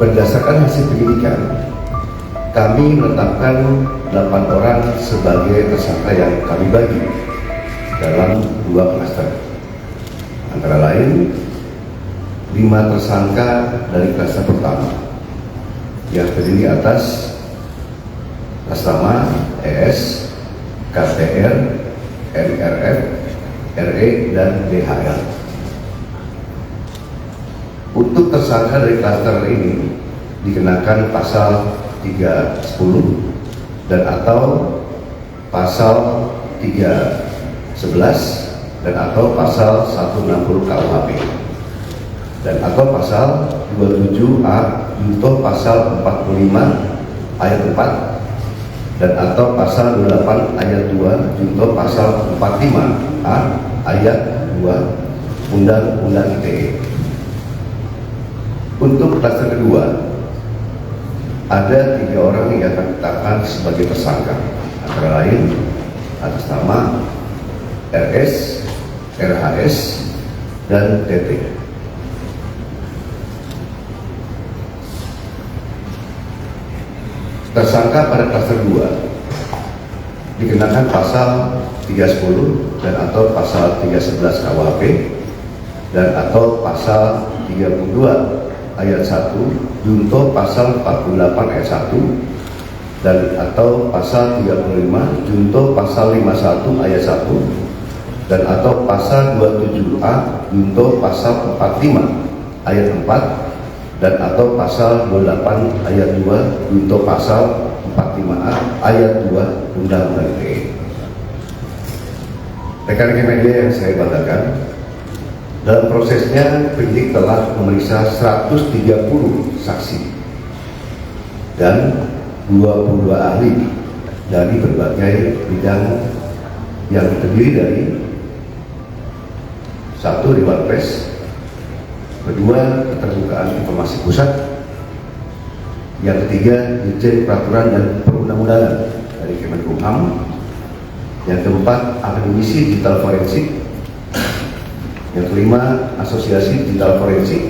Berdasarkan hasil penyidikan, kami menetapkan 8 orang sebagai tersangka yang kami bagi dalam 2 klaster. Antara lain, 5 tersangka dari klaster pertama yang terdiri atas Astama, ES, KTR, MRF, RE, dan DHL. Untuk tersangka dari klaster ini dikenakan pasal 310 dan atau pasal 311 dan atau pasal 160 KUHP dan atau pasal 27A junto pasal 45 ayat 4 dan atau pasal 28 ayat 2 junto pasal 45A ayat 2 Undang-Undang ITE. Untuk klaster kedua, ada 3 orang yang akan ditetapkan sebagai tersangka, antara lain atas nama RS, RHS, dan TT. Tersangka pada klaster 2 dikenakan pasal 310 dan atau pasal 311 KUHP dan atau pasal 32 ayat 1 junto pasal 48 ayat 1 dan atau pasal 35 junto pasal 51 ayat 1 dan atau pasal 27A junto pasal 45 ayat 4 dan atau pasal 28 ayat 2 junto pasal 45A ayat 2 Undang-Undang ITE. Rekan-rekan media yang saya banggakan, dalam prosesnya penyidik telah memeriksa 130 saksi dan 22 ahli dari berbagai bidang yang terdiri dari 1. Dewan Pers, 2. Keterbukaan Informasi Pusat, yang ketiga Dirjen Peraturan dan Perundang-undangan dari Kemenkumham, yang keempat Akademisi Digital Forensik, yang kelima Asosiasi Digital Forensik,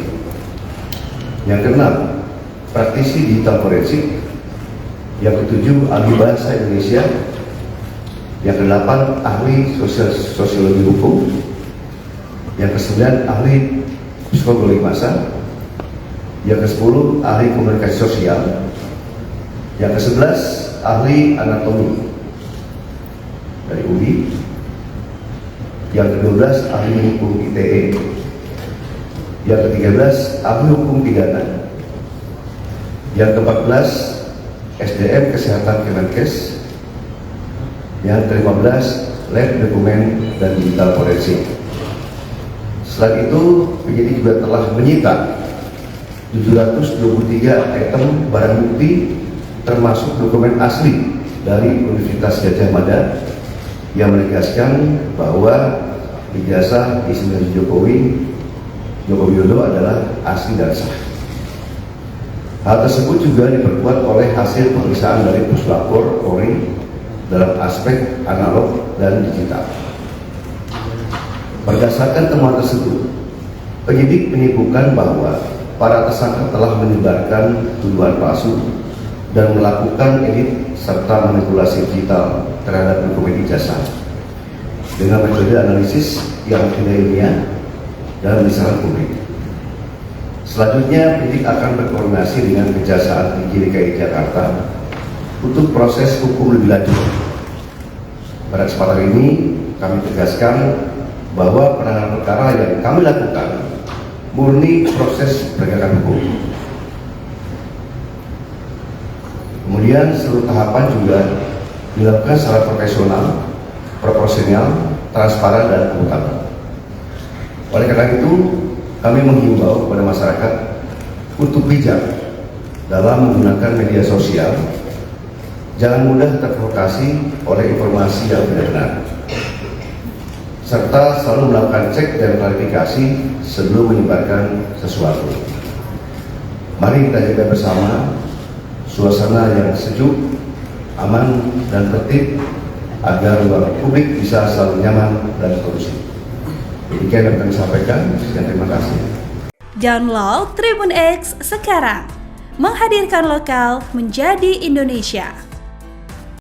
yang keenam Praktisi Digital Forensik, yang ketujuh Ahli Bahasa Indonesia, yang kedelapan Ahli Sosiologi Hukum, yang kesembilan Ahli Psikologi Massa, yang ke-10 Ahli Komunikasi Sosial, yang ke-11 Ahli Anatomi dari UDI, yang ke-12 Ahli Hukum ITE, yang ke-13 Ahli Hukum Pidana, yang ke-14 SDM Kesehatan Kemenkes, yang ke-15 Lab Dokumen dan Digital Forensik. Selain itu, penyidik juga telah menyita 723 item barang bukti termasuk dokumen asli dari Universitas Gadjah Mada yang menegaskan bahwa ijazah Insinyur Joko Widodo adalah asli dan sah. Hal tersebut juga diperkuat oleh hasil pemeriksaan dari Puslapor Polri dalam aspek analog dan digital. Berdasarkan temuan tersebut, penyidik menyimpulkan bahwa para tersangka telah menyebarkan tuduhan palsu dan melakukan edit serta manipulasi digital terhadap dokumen ijazah dengan metode analisis yang tidak ilmiah dan diserang publik. Selanjutnya, penyidik akan berkoordinasi dengan Kejaksaan Tinggi DKI Jakarta untuk proses hukum lebih lanjut. Pada kesempatan ini, kami tegaskan bahwa penanganan perkara yang kami lakukan murni proses penegakan hukum. Kemudian seluruh tahapan juga dilakukan secara profesional, proporsional, transparan, dan akuntabel. Oleh karena itu, kami menghimbau kepada masyarakat untuk bijak dalam menggunakan media sosial. Jangan mudah terprovokasi oleh informasi yang tidak benar, serta selalu melakukan cek dan klarifikasi sebelum menyebarkan sesuatu. Mari kita jaga bersama suasana yang sejuk, aman, dan tertib agar ruang publik bisa selalu nyaman dan kondusif. Demikian yang kami sampaikan, dan terima kasih. Download Tribun X sekarang, menghadirkan lokal menjadi Indonesia.